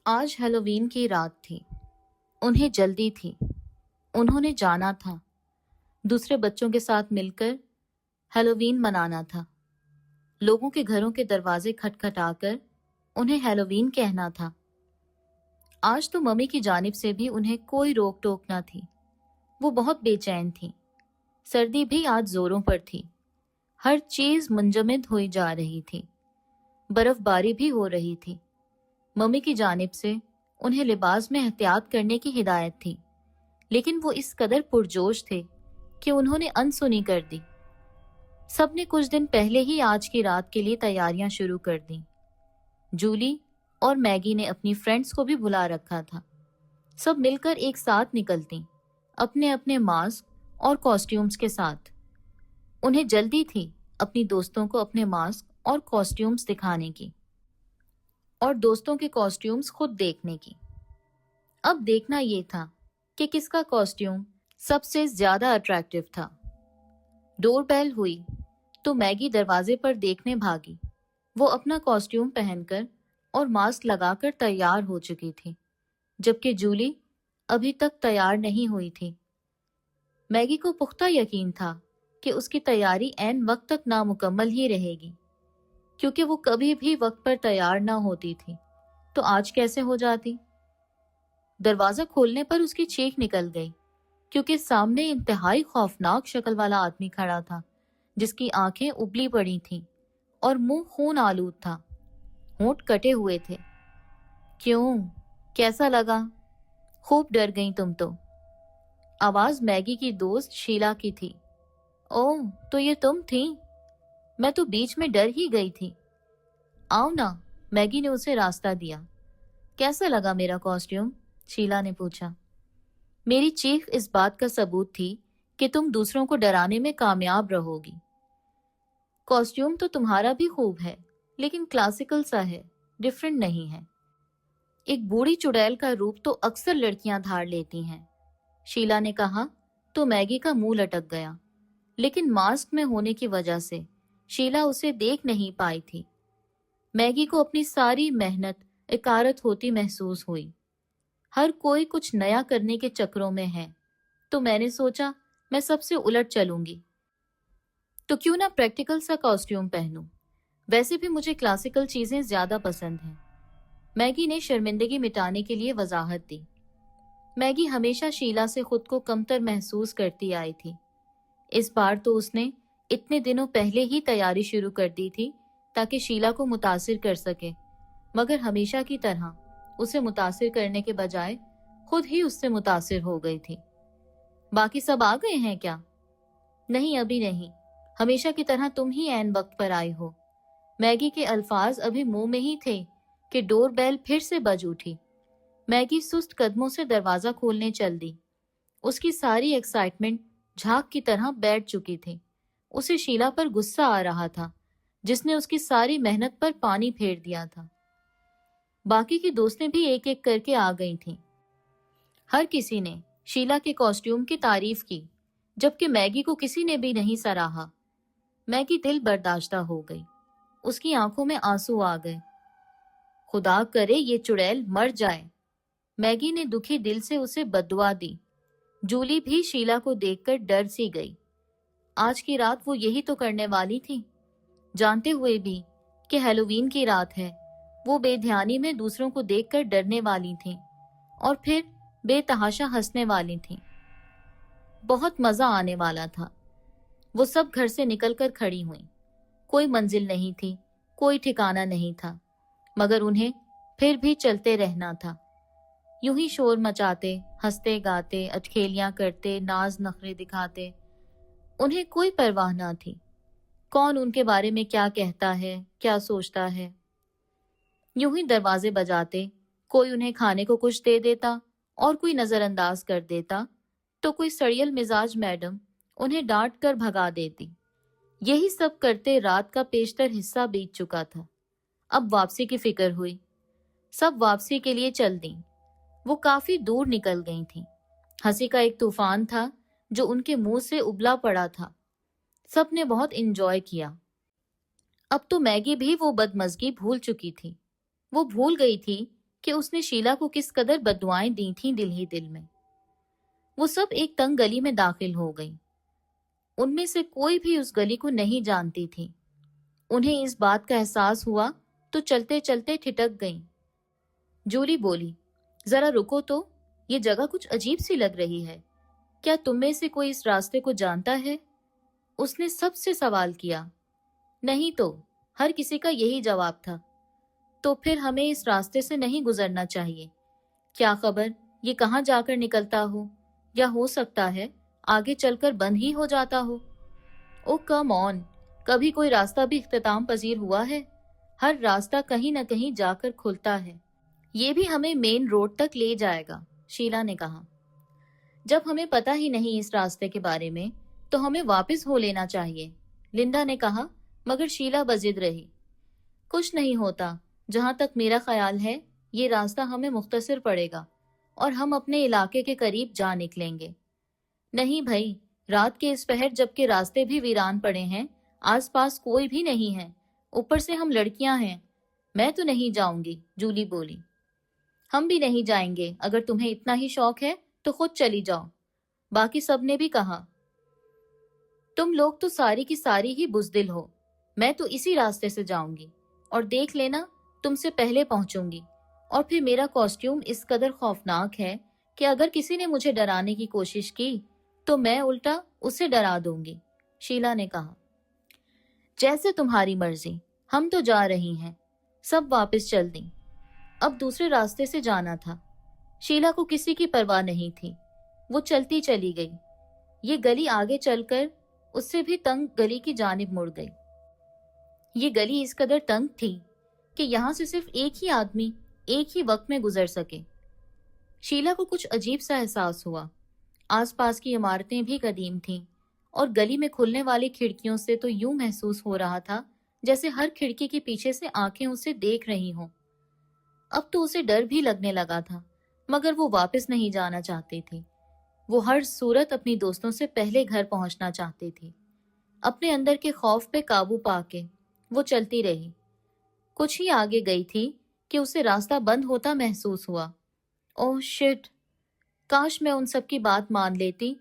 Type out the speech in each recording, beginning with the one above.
آج ہیلووین کی رات تھی۔ انہیں جلدی تھی۔ انہوں نے جانا تھا۔ دوسرے بچوں کے ساتھ مل کر ہیلووین منانا تھا۔ لوگوں کے گھروں کے دروازے کھٹکھٹا کر انہیں ہیلووین کہنا تھا۔ آج تو ممی کی جانب سے بھی انہیں کوئی روک ٹوک نہ تھی۔ وہ بہت بے چین تھی۔ سردی بھی آج زوروں پر تھی۔ ہر چیز منجمد ہوئی جا رہی تھی۔ برف باری بھی ہو رہی تھی۔ ممی کی جانب سے انہیں لباس میں احتیاط کرنے کی ہدایت تھی، لیکن وہ اس قدر پرجوش تھے کہ انہوں نے انسنی کر دی۔ سب نے کچھ دن پہلے ہی آج کی رات کے لیے تیاریاں شروع کر دیں۔ جولی اور میگی نے اپنی فرینڈز کو بھی بلا رکھا تھا۔ سب مل کر ایک ساتھ نکلتیں، اپنے اپنے ماسک اور کاسٹیومز کے ساتھ۔ انہیں جلدی تھی اپنی دوستوں کو اپنے ماسک اور کاسٹیومز دکھانے کی، اور دوستوں کے کاسٹیومز خود دیکھنے کی۔ اب دیکھنا یہ تھا کہ کس کا کاسٹیوم سب سے زیادہ اٹریکٹیو تھا۔ ڈور بیل ہوئی تو میگی دروازے پر دیکھنے بھاگی۔ وہ اپنا کاسٹیوم پہن کر اور ماسک لگا کر تیار ہو چکی تھی، جبکہ جولی ابھی تک تیار نہیں ہوئی تھی۔ میگی کو پختہ یقین تھا کہ اس کی تیاری عین وقت تک نامکمل ہی رہے گی، کیونکہ وہ کبھی بھی وقت پر تیار نہ ہوتی تھی، تو آج کیسے ہو جاتی؟ دروازہ کھولنے پر اس کی چیخ نکل گئی، کیونکہ سامنے انتہائی خوفناک شکل والا آدمی کھڑا تھا، جس کی آنکھیں ابلی پڑی تھیں اور منہ خون آلود تھا، ہونٹ کٹے ہوئے تھے۔ کیوں؟ کیسا لگا؟ خوب ڈر گئیں تم تو۔ آواز میگی کی دوست شیلا کی تھی۔ اوہ، تو یہ تم تھیں؟ میں تو بیچ میں ڈر ہی گئی تھی۔ آؤ نا، میگی نے اسے راستہ دیا۔ کیسا لگا میرا کاسٹیوم؟ شیلا نے پوچھا۔ میری چیخ اس بات کا ثبوت تھی کہ تم دوسروں کو ڈرانے میں کامیاب رہو گی۔ کاسٹیوم تو تمہارا بھی خوب ہے، لیکن کلاسیکل سا ہے، ڈیفرنٹ نہیں ہے۔ ایک بوڑھی چڑیل کا روپ تو اکثر لڑکیاں دھار لیتی ہیں، شیلا نے کہا تو میگی کا منہ لٹک گیا، لیکن ماسک میں ہونے کی وجہ سے شیلا اسے دیکھ نہیں پائی تھی۔ میگی کو اپنی ساری محنت اکارت ہوتی محسوس ہوئی۔ ہر کوئی کچھ نیا کرنے کے چکروں میں ہے، تو میں نے سوچا میں سب سے الٹ چلوں گی، تو کیوں نہ پریکٹیکل سا کاسٹیوم پہنوں۔ ویسے بھی مجھے کلاسیکل چیزیں زیادہ پسند ہیں۔ میگی نے شرمندگی مٹانے کے لیے وضاحت دی۔ میگی ہمیشہ شیلا سے خود کو کمتر محسوس کرتی آئی تھی۔ اس بار تو اس نے اتنے دنوں پہلے ہی تیاری شروع کر دی تھی تاکہ شیلا کو متاثر کر سکے، مگر ہمیشہ کی طرح اسے متاثر کرنے کے بجائے خود ہی اس سے متاثر ہو گئی تھی۔ باقی سب آ گئے ہیں کیا؟ نہیں، ابھی نہیں، ہمیشہ کی طرح تم ہی عین وقت پر آئی ہو۔ میگی کے الفاظ ابھی منہ میں ہی تھے کہ ڈور بیل پھر سے بج اٹھی۔ میگی سست قدموں سے دروازہ کھولنے چل دی۔ اس کی ساری ایکسائٹمنٹ جھاگ کی طرح بیٹھ چکی تھی۔ اسے شیلا پر غصہ آ رہا تھا، جس نے اس کی ساری محنت پر پانی پھیر دیا تھا۔ باقی کی دوستیں بھی ایک ایک کر کے آ گئی تھیں۔ ہر کسی نے شیلا کے کاسٹیوم کی تعریف کی، جبکہ میگی کو کسی نے بھی نہیں سراہا۔ میگی دل برداشتہ ہو گئی۔ اس کی آنکھوں میں آنسو آ گئے۔ خدا کرے یہ چڑیل مر جائے۔ میگی نے دکھی دل سے اسے بددعا دی۔ جولی بھی شیلا کو دیکھ کر ڈر سی گئی۔ آج کی رات وہ یہی تو کرنے والی تھی، جانتے ہوئے بھی کہ ہیلووین کی رات ہے۔ وہ بے دھیانی میں دوسروں کو دیکھ کر ڈرنے والی تھیں اور پھر بے تحاشا ہنسنے والی تھیں۔ بہت مزہ آنے والا تھا۔ وہ سب گھر سے نکل کر کھڑی ہوئیں۔ کوئی منزل نہیں تھی، کوئی ٹھکانہ نہیں تھا، مگر انہیں پھر بھی چلتے رہنا تھا۔ یوں ہی شور مچاتے، ہنستے گاتے، اٹکھیلیاں کرتے، ناز نخرے دکھاتے۔ انہیں کوئی پرواہ نہ تھی، کون ان کے بارے میں کیا کہتا ہے، کیا سوچتا ہے۔ یوں ہی دروازے بجاتے، کوئی انہیں کھانے کو کچھ دے دیتا اور کوئی نظر انداز کر دیتا، تو کوئی سڑیل مزاج میڈم انہیں ڈانٹ کر بھگا دیتی۔ یہی سب کرتے رات کا بیشتر حصہ بیت چکا تھا۔ اب واپسی کی فکر ہوئی۔ سب واپسی کے لیے چل دیں۔ وہ کافی دور نکل گئی تھیں۔ ہنسی کا ایک طوفان تھا جو ان کے منہ سے ابلا پڑا تھا۔ سب نے بہت انجوائے کیا۔ اب تو میگی بھی وہ بدمزگی بھول چکی تھی۔ وہ بھول گئی تھی کہ اس نے شیلا کو کس قدر بددعائیں دی تھیں دل ہی دل میں۔ وہ سب ایک تنگ گلی میں داخل ہو گئیں۔ ان میں سے کوئی بھی اس گلی کو نہیں جانتی تھی۔ انہیں اس بات کا احساس ہوا تو چلتے چلتے ٹھٹک گئیں۔ جولی بولی، ذرا رکو تو، یہ جگہ کچھ عجیب سی لگ رہی ہے۔ کیا تم میں سے کوئی اس راستے کو جانتا ہے؟ اس نے سب سے سوال کیا۔ نہیں تو، ہر کسی کا یہی جواب تھا۔ تو پھر ہمیں اس راستے سے نہیں گزرنا چاہیے۔ کیا خبر یہ کہاں جا کر نکلتا ہو، یا ہو سکتا ہے آگے چل کر بند ہی ہو جاتا ہو۔ او کم آن، کبھی کوئی راستہ بھی اختتام پذیر ہوا ہے؟ ہر راستہ کہیں نہ کہیں جا کر کھلتا ہے۔ یہ بھی ہمیں مین روڈ تک لے جائے گا، شیلا نے کہا۔ جب ہمیں پتہ ہی نہیں اس راستے کے بارے میں تو ہمیں واپس ہو لینا چاہیے، لندا نے کہا، مگر شیلا بضد رہی۔ کچھ نہیں ہوتا، جہاں تک میرا خیال ہے یہ راستہ ہمیں مختصر پڑے گا اور ہم اپنے علاقے کے قریب جا نکلیں گے۔ نہیں بھائی، رات کے اس پہر جب کہ راستے بھی ویران پڑے ہیں، آس پاس کوئی بھی نہیں ہے، اوپر سے ہم لڑکیاں ہیں۔ میں تو نہیں جاؤں گی، جولی بولی۔ ہم بھی نہیں جائیں گے، اگر تمہیں اتنا ہی شوق ہے تو خود چلی جاؤ، باقی سب نے بھی کہا۔ تم لوگ تو ساری کی ساری ہی بزدل ہو۔ میں تو اسی راستے سے جاؤں گی، اور دیکھ لینا تم سے پہلے پہنچوں گی، اور پھر میرا کاسٹیوم اس قدر خوفناک ہے کہ اگر کسی نے مجھے ڈرانے کی کوشش کی تو میں الٹا اسے ڈرا دوں گی، شیلا نے کہا۔ جیسے تمہاری مرضی، ہم تو جا رہی ہیں۔ سب واپس چل دیں۔ اب دوسرے راستے سے جانا تھا۔ شیلا کو کسی کی پرواہ نہیں تھی۔ وہ چلتی چلی گئی۔ یہ گلی آگے چل کر اس سے بھی تنگ گلی کی جانب مڑ گئی۔ یہ گلی اس قدر تنگ تھی کہ یہاں سے صرف ایک ہی آدمی ایک ہی وقت میں گزر سکے۔ شیلا کو کچھ عجیب سا احساس ہوا۔ آس پاس کی عمارتیں بھی قدیم تھیں، اور گلی میں کھلنے والی کھڑکیوں سے تو یوں محسوس ہو رہا تھا جیسے ہر کھڑکی کے پیچھے سے آنکھیں اسے دیکھ رہی ہوں۔ اب تو اسے ڈر بھی لگنے لگا تھا، مگر وہ واپس نہیں جانا چاہتی تھی۔ وہ ہر صورت اپنی دوستوں سے پہلے گھر پہنچنا چاہتی تھی۔ اپنے اندر کے خوف پہ قابو پا کے وہ چلتی رہی۔ کچھ ہی آگے گئی تھی کہ اسے راستہ بند ہوتا محسوس ہوا۔ اوہ شٹ! کاش میں ان سب کی بات مان لیتی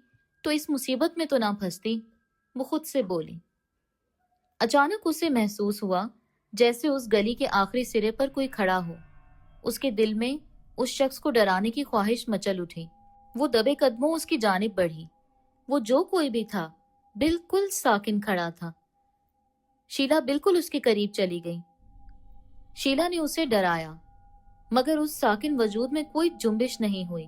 تو اس مصیبت میں تو نہ پھنستی، وہ خود سے بولی۔ اچانک اسے محسوس ہوا جیسے اس گلی کے آخری سرے پر کوئی کھڑا ہو۔ اس کے دل میں اس شخص کو ڈرانے کی خواہش مچل اٹھی۔ وہ دبے قدموں اس کی جانب بڑھی۔ وہ جو کوئی بھی تھا بالکل ساکن کھڑا تھا۔ شیلا بالکل اس کے قریب چلی گئی۔ شیلا نے اسے ڈرایا، مگر اس ساکن وجود میں کوئی جنبش نہیں ہوئی۔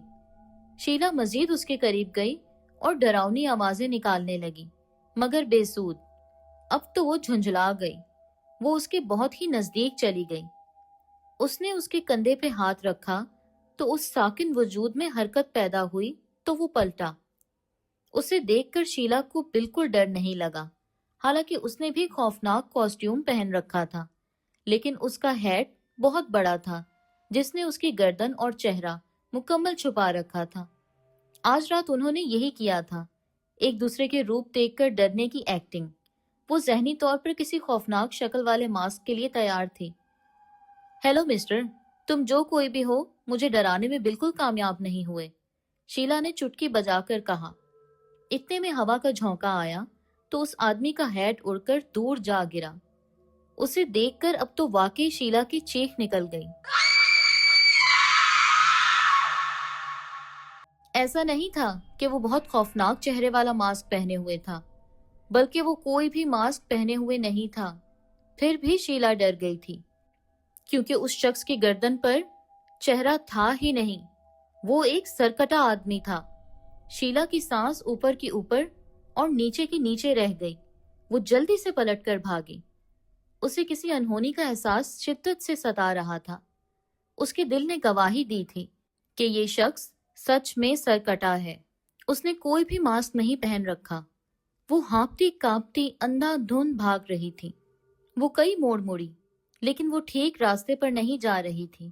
شیلا مزید اس کے قریب گئی اور ڈراؤنی آوازیں نکالنے لگی، مگر بے سود۔ اب تو وہ جھنجھلا گئی۔ وہ اس کے بہت ہی نزدیک چلی گئی۔ اس نے اس کے کندھے پہ ہاتھ رکھا تو اس ساکن وجود میں حرکت پیدا ہوئی تو وہ پلٹا۔ اسے دیکھ کر شیلا کو بالکل ڈر نہیں لگا، حالانکہ اس نے بھی خوفناک کاسٹیوم پہن رکھا تھا، لیکن اس کا ہیٹ بہت بڑا تھا جس نے اس کی گردن اور چہرہ مکمل چھپا رکھا تھا۔ آج رات انہوں نے یہی کیا تھا، ایک دوسرے کے روپ دیکھ کر ڈرنے کی ایکٹنگ۔ وہ ذہنی طور پر کسی خوفناک شکل والے ماسک کے لیے تیار تھی۔ ہیلو مسٹر، تم جو کوئی بھی ہو، مجھے ڈرانے میں بالکل کامیاب نہیں ہوئے، شیلا نے چٹکی بجا کر کہا۔ اتنے میں ہوا کا جھونکا آیا تو اس آدمی کا ہیٹ اڑ کر دور جا گرا۔ اسے دیکھ کر اب تو واقعی شیلا کی چیخ نکل گئی۔ ایسا نہیں تھا کہ وہ بہت خوفناک چہرے والا ماسک پہنے ہوئے تھا، بلکہ وہ کوئی بھی ماسک پہنے ہوئے نہیں تھا۔ پھر بھی شیلا ڈر گئی تھی، کیونکہ اس شخص کی گردن پر چہرہ تھا ہی نہیں، وہ ایک سرکٹا آدمی تھا۔ شیلا کی سانس اوپر کی اوپر اور نیچے کی نیچے رہ گئی۔ وہ جلدی سے پلٹ کر بھاگی۔ اسے کسی انہونی کا احساس شدت سے ستا رہا تھا۔ اس کے دل نے گواہی دی تھی کہ یہ شخص سچ میں سرکٹا ہے۔ اس نے کوئی بھی ماسک نہیں پہن رکھا۔ وہ ہانپتی کانپتی اندھا دھند بھاگ رہی تھی۔ وہ کئی موڑ مڑی، لیکن وہ ٹھیک راستے پر نہیں جا رہی تھی۔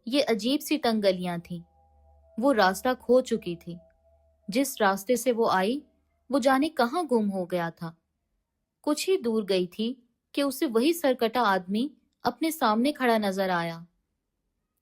یہ عجیب سی تنگ گلیاں تھیں۔ وہ راستہ کھو چکی تھی۔ جس راستے سے وہ آئی، وہ جانے کہاں گم ہو گیا تھا۔ کچھ ہی دور گئی تھی کہ اسے وہی سرکٹا آدمی اپنے سامنے کھڑا نظر آیا۔